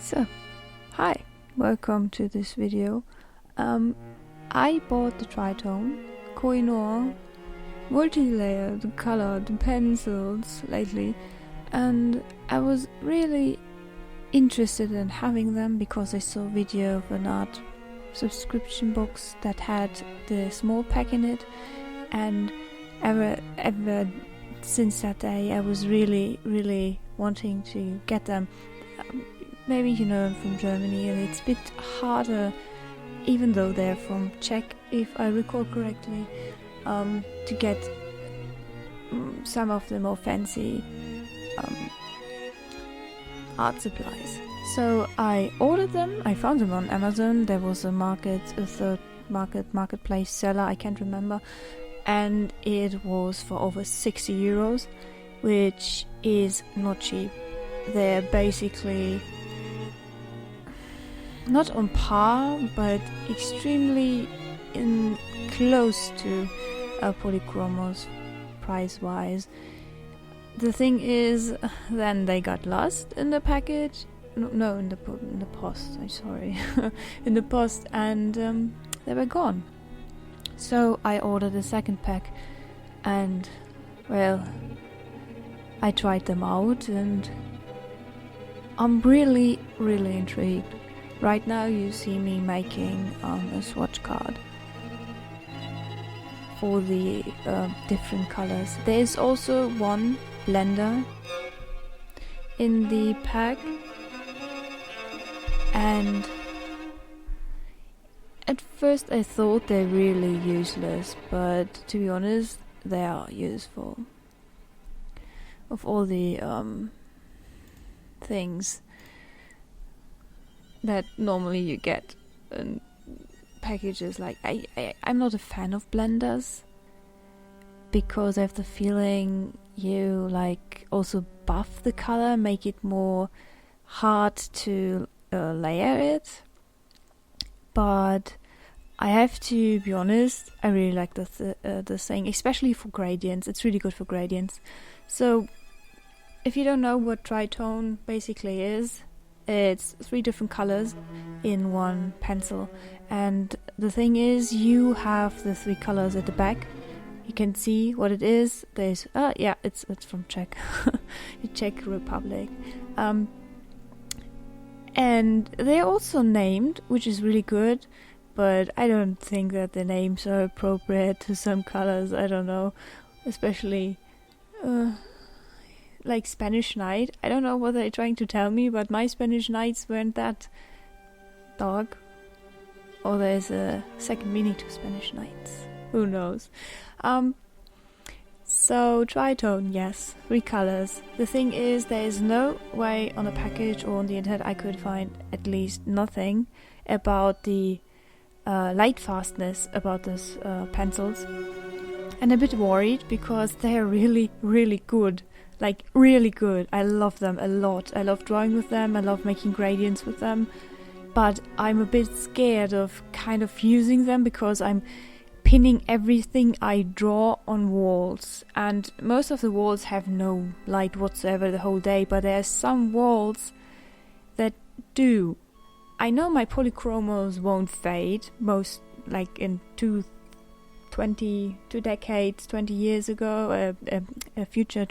So, hi, welcome to this video. I bought the tritone Koh-I-Noor multi-layered colored pencils lately, and I was really interested in having them because I saw a video of an art subscription box that had the small pack in it, and ever since that day I was really wanting to get them. Maybe you know I'm from Germany and it's a bit harder, even though they're from Czech, if I recall correctly, to get some of the more fancy art supplies. So I ordered them, I found them on Amazon. There was a third marketplace seller, I can't remember, and it was for over 60 euros, which is not cheap. They're basically not on par, but extremely close to Polychromos price-wise. The thing is, then they got lost in the package. No, in the post. I'm sorry, in the post, and they were gone. So I ordered a second pack, and well, I tried them out, and I'm really intrigued. Right now you see me making a swatch card for the different colors. There's also one blender in the pack, and at first I thought they're really useless, but to be honest, they are useful. Of all the things that normally you get in packages, like I'm not a fan of blenders because I have the feeling you like also buff the color, make it more hard to layer it. But I have to be honest, I really like the thing, especially for gradients. It's really good for gradients. So if you don't know what tritone basically is, it's 3 different colors in one pencil, and the thing is, you have the 3 colors at the back. You can see what it is. There's it's from Czech, the Czech Republic, and they're also named, which is really good. But I don't think that the names are appropriate to some colors. I don't know, especially like Spanish Night. I don't know what they're trying to tell me, but my Spanish Nights weren't that dark. Or there's a second meaning to Spanish Nights. Who knows? So tritone, yes, 3 colors. The thing is, there is no way on a package or on the internet I could find at least nothing about the light fastness about these pencils. And a bit worried because they're really good. Like really good. I love them a lot. I love drawing with them. I love making gradients with them. But I'm a bit scared of kind of using them because I'm pinning everything I draw on walls. And most of the walls have no light whatsoever the whole day. But there are some walls that do. I know my polychromos won't fade. Most, like in 2 decades, 20 years ago, a future,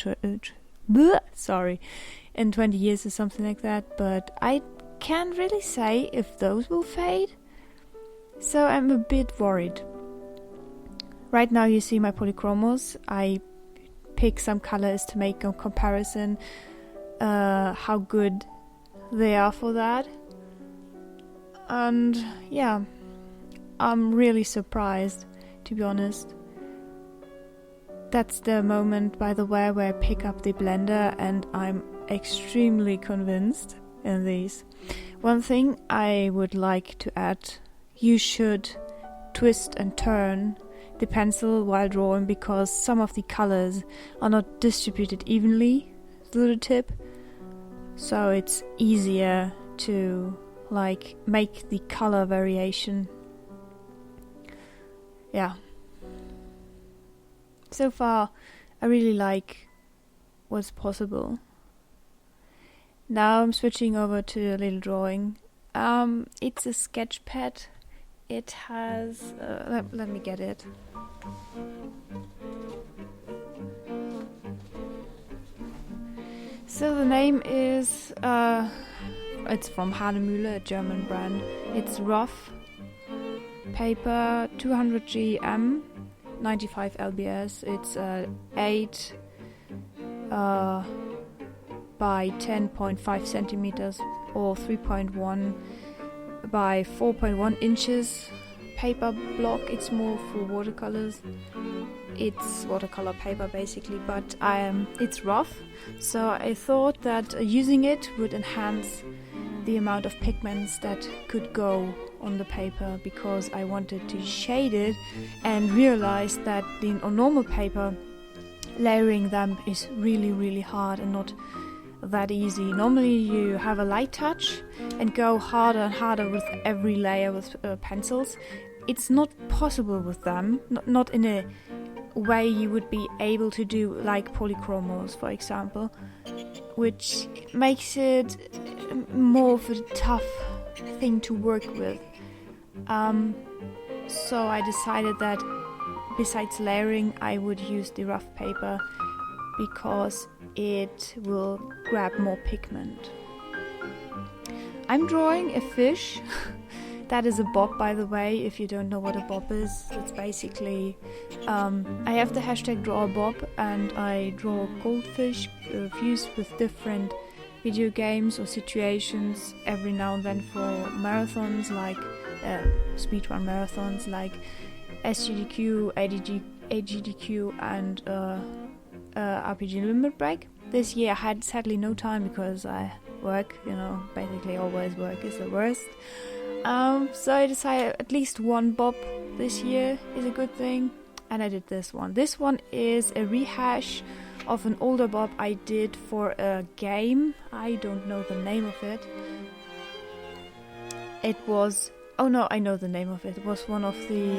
in 20 years or something like that, but I can't really say if those will fade, so I'm a bit worried. Right now you see my polychromos. I pick some colors to make a comparison how good they are for that, and yeah, I'm really surprised, to be honest. That's the moment, by the way, where I pick up the blender and I'm extremely convinced in these. One thing I would like to add, you should twist and turn the pencil while drawing because some of the colors are not distributed evenly through the tip, so it's easier to like make the color variation. Yeah. So far, I really like what's possible. Now I'm switching over to a little drawing. It's a sketch pad. It has... let me get it. So the name is... it's from Hanemühle, a German brand. It's rough paper, 200 GM, 95 lbs. It's 8 by 10.5 centimeters or 3.1 by 4.1 inches paper block. It's more for watercolors. It's watercolor paper basically, but it's rough, so I thought that using it would enhance the amount of pigments that could go on the paper, because I wanted to shade it and realized that on normal paper layering them is really hard and not that easy. Normally you have a light touch and go harder and harder with every layer with pencils. It's not possible with them, not in a way you would be able to do like polychromos, for example, which makes it more of a tough thing to work with. So I decided that besides layering I would use the rough paper because it will grab more pigment. I'm drawing a fish. That is a bob, by the way, if you don't know what a bob is. It's basically, I have the hashtag draw a bob, and I draw goldfish fused with different video games or situations every now and then for marathons, like speedrun marathons like SGDQ, AGDQ and RPG Limit Break. This year I had sadly no time because I work, basically always work is the worst. So I decided at least one bob this year is a good thing, and I did this one. This one is a rehash of an older bob I did for a game. I don't know the name of it. It was... oh no, I know the name of it. It was one of the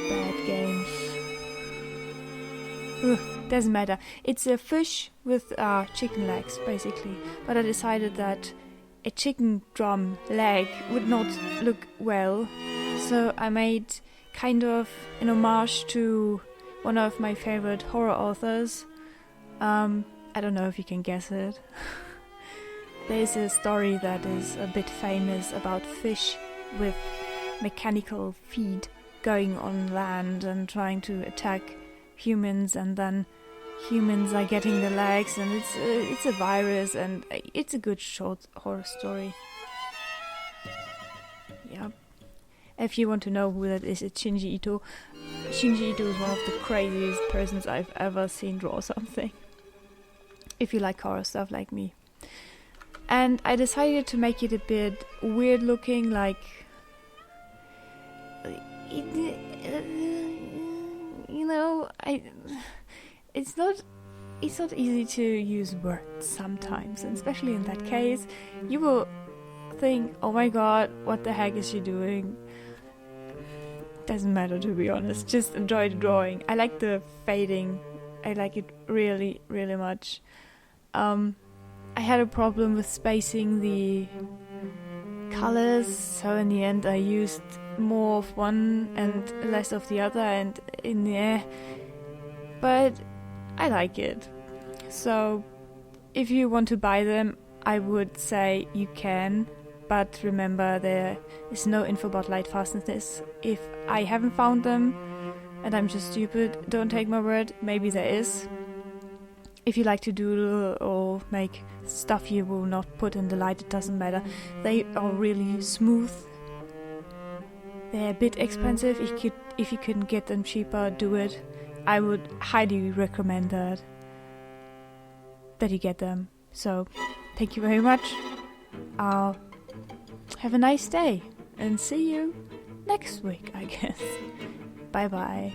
bad games. Doesn't matter. It's a fish with chicken legs, basically. But I decided that a chicken drum leg would not look well, so I made kind of an homage to one of my favorite horror authors. I don't know if you can guess it. There's a story that is a bit famous about fish with mechanical feet going on land and trying to attack humans, and then humans are getting the legs, and it's a virus, and it's a good short horror story. Yeah. If you want to know who that is, it's Shinji Ito. Shinji Ito is one of the craziest persons I've ever seen draw something. If you like horror stuff like me. And I decided to make it a bit weird looking, like... It's not easy to use words sometimes, and especially in that case, you will think, oh my god, what the heck is she doing? Doesn't matter, to be honest, just enjoy the drawing. I like the fading, I like it really much. I had a problem with spacing the colors, so in the end I used more of one and less of the other, and in the air, but I like it. So if you want to buy them, I would say you can, but remember there is no info about light fastness. If I haven't found them and I'm just stupid, don't take my word, maybe there is. If you like to doodle or make stuff you will not put in the light, it doesn't matter. They are really smooth. They're a bit expensive. If you can get them cheaper, do it. I would highly recommend that you get them. So, thank you very much. Have a nice day and see you next week, I guess. Bye bye.